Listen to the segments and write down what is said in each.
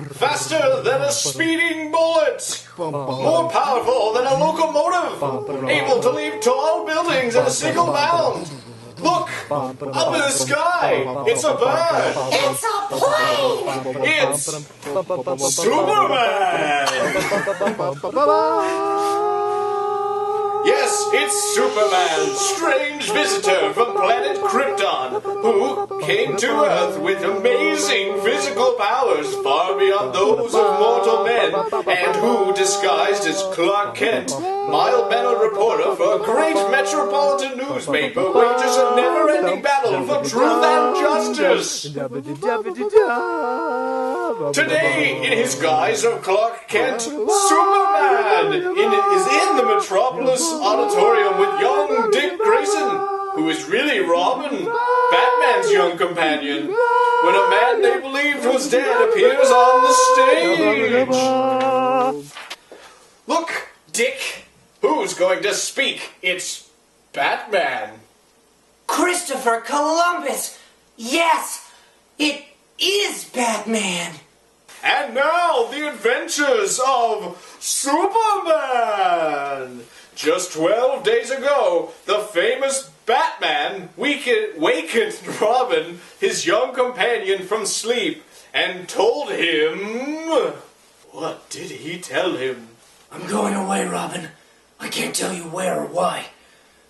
Faster than a speeding bullet! More powerful than a locomotive! Able to leap tall buildings in a single bound! Look! Up in the sky! It's a bird! It's a plane! It's Superman! Yes, it's Superman, strange visitor from planet Krypton, who came to Earth with amazing physical powers far beyond those of mortal men, and who, disguised as Clark Kent, mild-mannered reporter for a great metropolitan newspaper, wages a never-ending battle for truth and justice. Today, in his guise of Clark Kent, Superman is in the Metropolis Auditorium with young Dick Grayson, who is really Robin, Batman's young companion, when a man they believed was dead appears on the stage. Look, Dick, who's going to speak? It's Batman. Christopher Columbus! Yes, it is Batman! And now, the adventures of Superman! Just 12 days ago, the famous Batman wakened Robin, his young companion, from sleep, and told him... What did he tell him? I'm going away, Robin. I can't tell you where or why.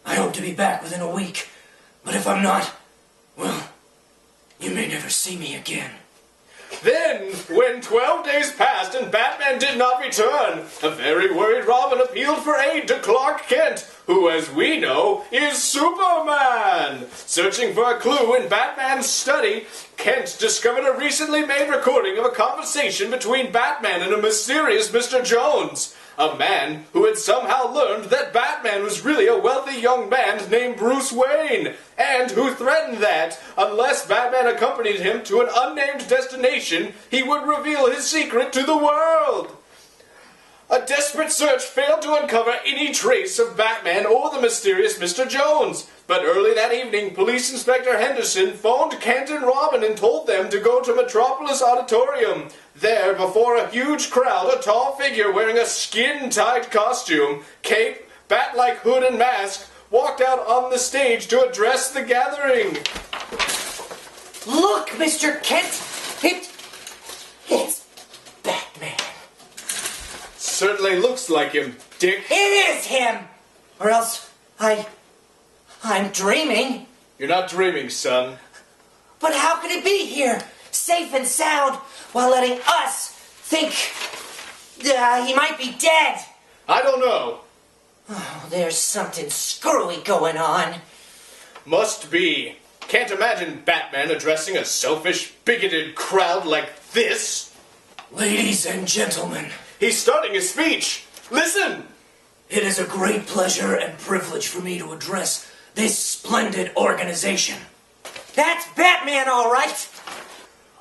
I hope to be back within a week. But if I'm not, well, you may never see me again. Then, when 12 days passed and Batman did not return, a very worried Robin appealed for aid to Clark Kent, who, as we know, is Superman. Searching for a clue in Batman's study, Kent discovered a recently made recording of a conversation between Batman and a mysterious Mr. Jones, a man who had somehow learned that Batman was really a wealthy young man named Bruce Wayne, and who threatened that, unless Batman accompanied him to an unnamed destination, he would reveal his secret to the world. A desperate search failed to uncover any trace of Batman or the mysterious Mr. Jones, but early that evening, Police Inspector Henderson phoned Kent and Robin and told them to go to Metropolis Auditorium. There, before a huge crowd, a tall figure wearing a skin-tight costume, cape, bat-like hood and mask, walked out on the stage to address the gathering. Look, Mr. Kent! It's Batman. Certainly looks like him, Dick. It is him! Or else I'm dreaming. You're not dreaming, son. But how could he be here, safe and sound, while letting us think he might be dead? I don't know. Oh, there's something screwy going on. Must be. Can't imagine Batman addressing a selfish, bigoted crowd like this. Ladies and gentlemen, He's starting his speech. Listen! it is a great pleasure and privilege for me to address this splendid organization. That's Batman, all right.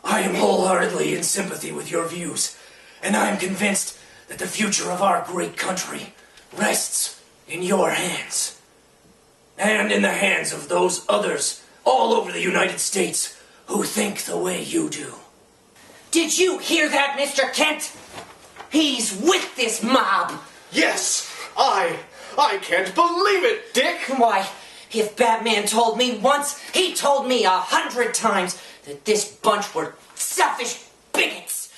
I am wholeheartedly in sympathy with your views, and I am convinced that the future of our great country rests in your hands, and in the hands of those others all over the United States who think the way you do. Did you hear that, Mr. Kent? He's with this mob. Yes, I can't believe it, Dick. Why, if Batman told me once, he told me 100 times that this bunch were selfish bigots.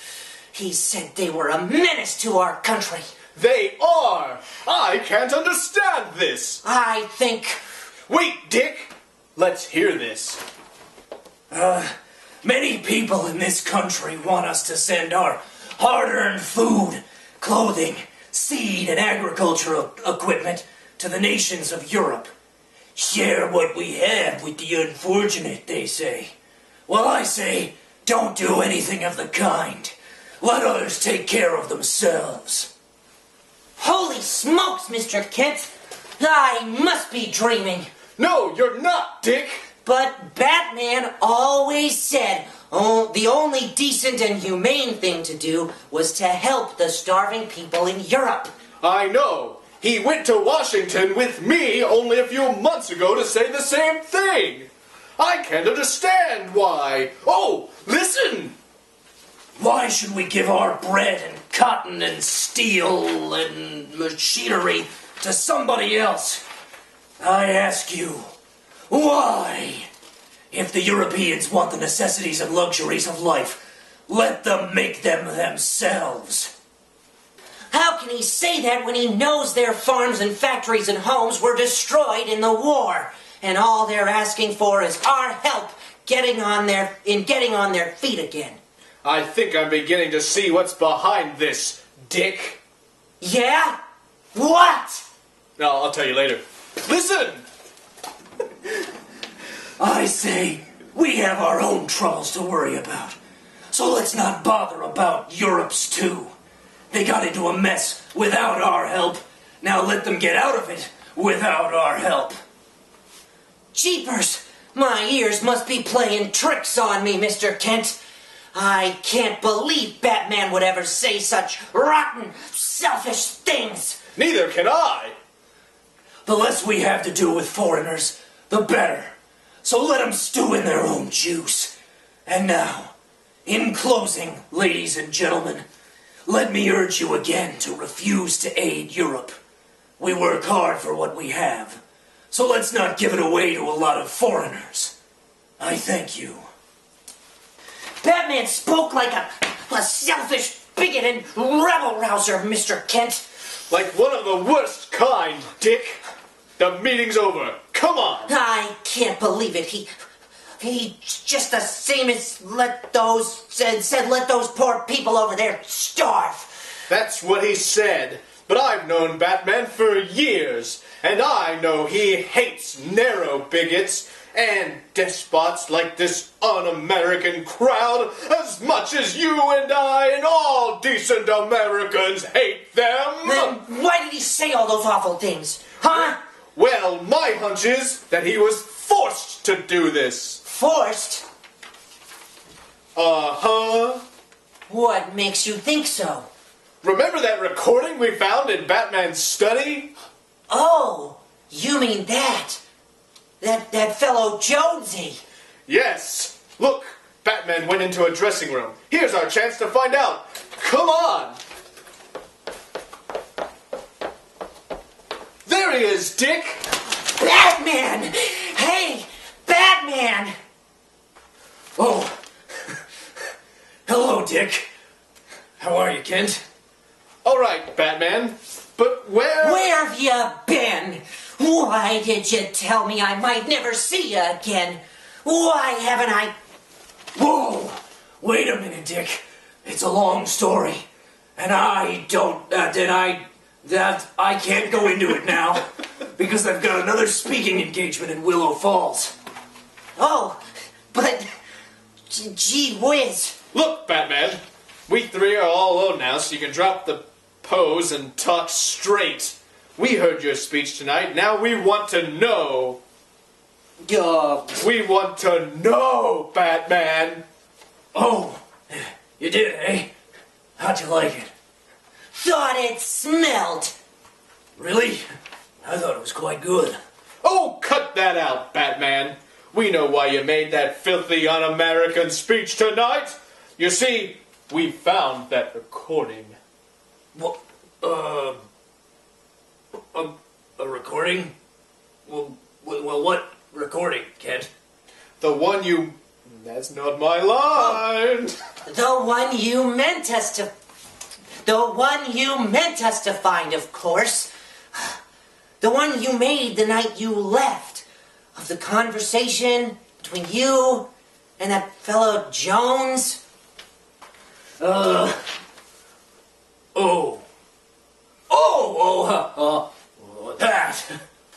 He said they were a menace to our country. They are. I can't understand this. I think... Wait, Dick. Let's hear this. Many people in this country want us to send our hard-earned food, clothing, seed, and agricultural equipment to the nations of Europe. Share what we have with the unfortunate, they say. Well, I say, don't do anything of the kind. Let others take care of themselves. Holy smokes, Mr. Kent! I must be dreaming. No, you're not, Dick. But Batman always said the only decent and humane thing to do was to help the starving people in Europe. I know. He went to Washington with me only a few months ago to say the same thing. I can't understand why. Oh, listen! Why should we give our bread and cotton and steel and machinery to somebody else? I ask you, why? If the Europeans want the necessities and luxuries of life, let them make them themselves. How can he say that when he knows their farms and factories and homes were destroyed in the war, and all they're asking for is our help getting on their feet again? I think I'm beginning to see what's behind this, Dick. Yeah? What? No, I'll tell you later. Listen! I say, we have our own troubles to worry about. So let's not bother about Europe's too. They got into a mess without our help. Now let them get out of it without our help. Jeepers! My ears must be playing tricks on me, Mr. Kent. I can't believe Batman would ever say such rotten, selfish things. Neither can I. The less we have to do with foreigners, the better. So let them stew in their own juice. And now, in closing, ladies and gentlemen, let me urge you again to refuse to aid Europe. We work hard for what we have, so let's not give it away to a lot of foreigners. I thank you. Batman spoke like a selfish bigot and rebel-rouser, Mr. Kent. Like one of the worst kind, Dick. The meeting's over. Come on. I can't believe it. He just the same as said let those poor people over there starve. That's what he said. But I've known Batman for years, and I know he hates narrow bigots and despots like this un-American crowd as much as you and I and all decent Americans hate them. Then why did he say all those awful things? Huh? Well, my hunch is that he was forced to do this. Forced? Uh-huh. What makes you think so? Remember that recording we found in Batman's study? Oh, you mean that? That fellow Jonesy. Yes. Look, Batman went into a dressing room. Here's our chance to find out. Come on. There he is, Dick. Batman! Hey, Batman! Oh, hello, Dick. How are you, Kent? All right, Batman. But where... Where have you been? Why did you tell me I might never see you again? Why haven't I... Whoa! Wait a minute, Dick. It's a long story. And I can't go into it now. Because I've got another speaking engagement in Willow Falls. Oh, but... Gee whiz. Look, Batman. We three are all alone now, so you can drop the pose and talk straight. We heard your speech tonight. Now we want to know. We want to know, Batman. Oh, you did, eh? How'd you like it? Thought it smelled. Really? I thought it was quite good. Oh, cut that out, Batman. We know why you made that filthy un-American speech tonight. You see, we found that recording. What? A recording? Well, what recording, Kent? The one you... That's not my line. The one you meant us to... The one you meant us to find, of course. The one you made the night you left. Of the conversation between you and that fellow Jones. That.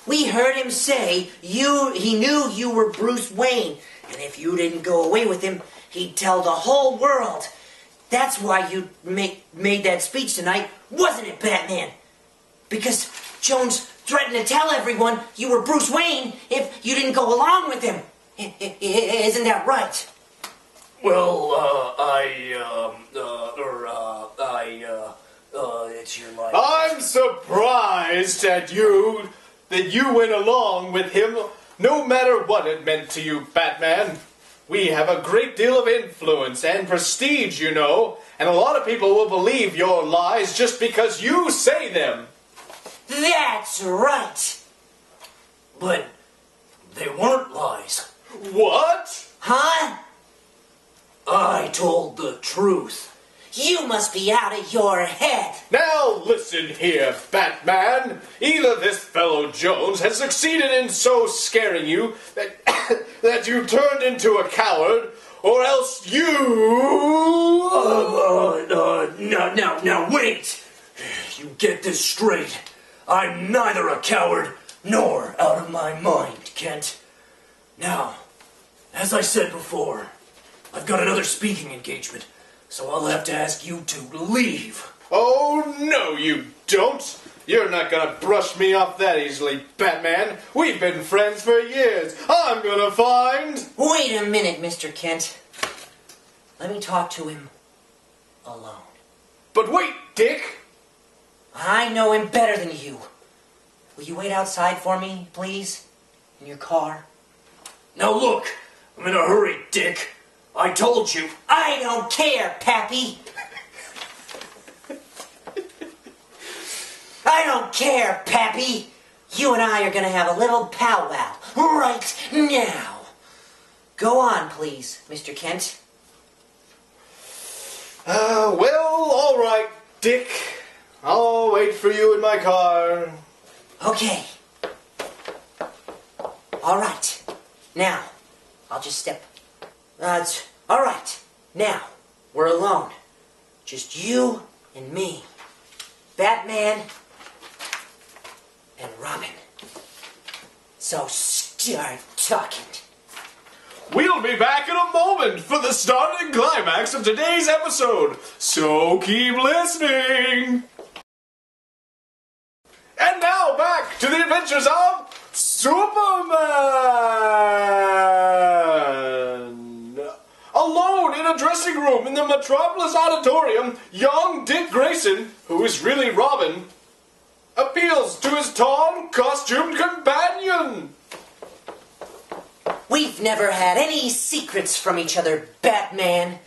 We heard him say he knew you were Bruce Wayne, and if you didn't go away with him, he'd tell the whole world. That's why you made that speech tonight, wasn't it, Batman? Because Jones threatened to tell everyone you were Bruce Wayne if you didn't go along with him. Isn't that right? Well, it's your life. I'm surprised that you went along with him, no matter what it meant to you, Batman. We have a great deal of influence and prestige, you know, and a lot of people will believe your lies just because you say them. That's right. But they weren't lies. What? Huh? I told the truth. You must be out of your head. Now listen here, Batman. Either this fellow Jones has succeeded in so scaring you that, that you turned into a coward, or else you... Now, wait! You get this straight. I'm neither a coward nor out of my mind, Kent. Now, as I said before, I've got another speaking engagement, so I'll have to ask you to leave. Oh, no, you don't. You're not gonna brush me off that easily, Batman. We've been friends for years. I'm gonna find... Wait a minute, Mr. Kent. Let me talk to him alone. But wait, Dick. I know him better than you. Will you wait outside for me, please? In your car? Now look, I'm in a hurry, Dick. I told you. I don't care, Pappy. I don't care, Pappy. You and I are gonna have a little powwow right now. Go on, please, Mr. Kent. Well, all right, Dick. I'll wait for you in my car. Okay. All right. Now, I'll just step. All right. Now, we're alone. Just you and me. Batman and Robin. So start talking. We'll be back in a moment for the start and climax of today's episode, so keep listening. And now back to the adventures of Superman! Alone in a dressing room in the Metropolis Auditorium, young Dick Grayson, who is really Robin, appeals to his tall, costumed companion. We've never had any secrets from each other, Batman.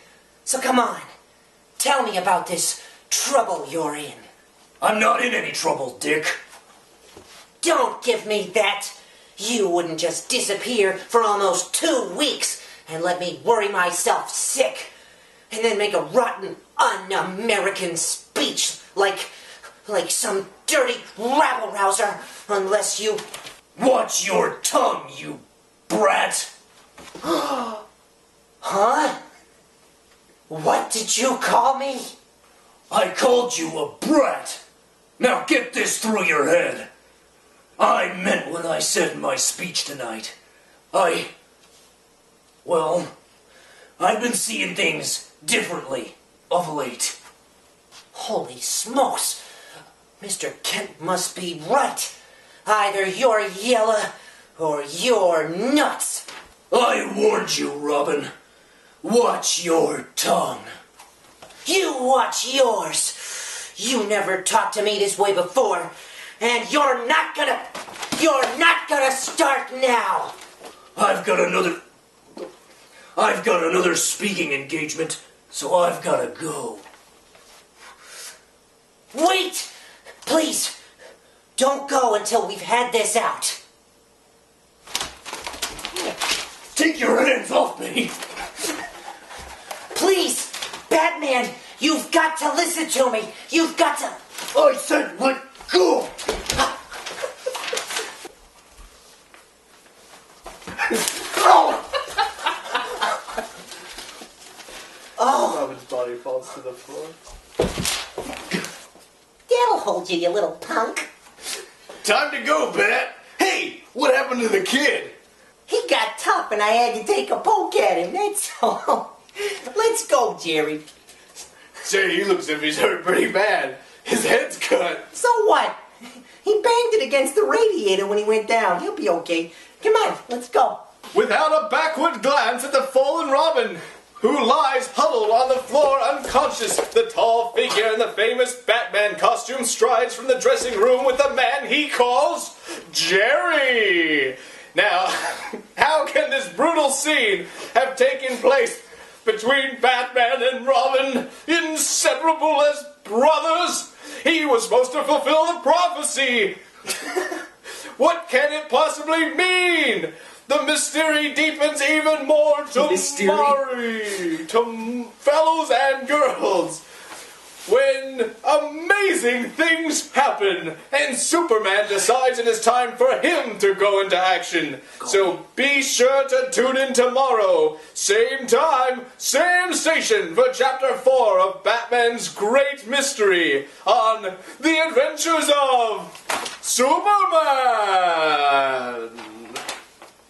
So come on, tell me about this trouble you're in. I'm not in any trouble, Dick. Don't give me that. You wouldn't just disappear for almost 2 weeks and let me worry myself sick and then make a rotten, un-American speech like some dirty rabble-rouser unless you... Watch your tongue, you brat! Huh? What did you call me? I called you a brat. Now get this through your head. I meant what I said in my speech tonight. Well, I've been seeing things differently of late. Holy smokes! Mr. Kent must be right. Either you're yellow or you're nuts. I warned you, Robin. Watch your tongue. You watch yours. You never talked to me this way before, and you're not gonna start now. I've got another speaking engagement, so I've gotta go. Wait! Please, don't go until we've had this out. Take your hands off me! Please, Batman, you've got to listen to me. You've got to... I said let go! Oh, Robin's body falls to the floor. that'll hold you, you little punk. Time to go, Bat. Hey, what happened to the kid? He got tough and I had to take a poke at him, that's all. Let's go, Jerry. Say, he looks as if he's hurt pretty bad. His head's cut. So what? He banged it against the radiator when he went down. He'll be okay. Come on, let's go. Without a backward glance at the fallen Robin, who lies huddled on the floor unconscious, the tall figure in the famous Batman costume strides from the dressing room with the man he calls Jerry. Now, how can this brutal scene have taken place between Batman and Robin, inseparable as brothers? He was supposed to fulfill the prophecy. What can it possibly mean? The mystery deepens even more to fellows and girls. When amazing things happen and Superman decides it is time for him to go into action. So be sure to tune in tomorrow, same time, same station, for Chapter 4 of Batman's Great Mystery on The Adventures of Superman.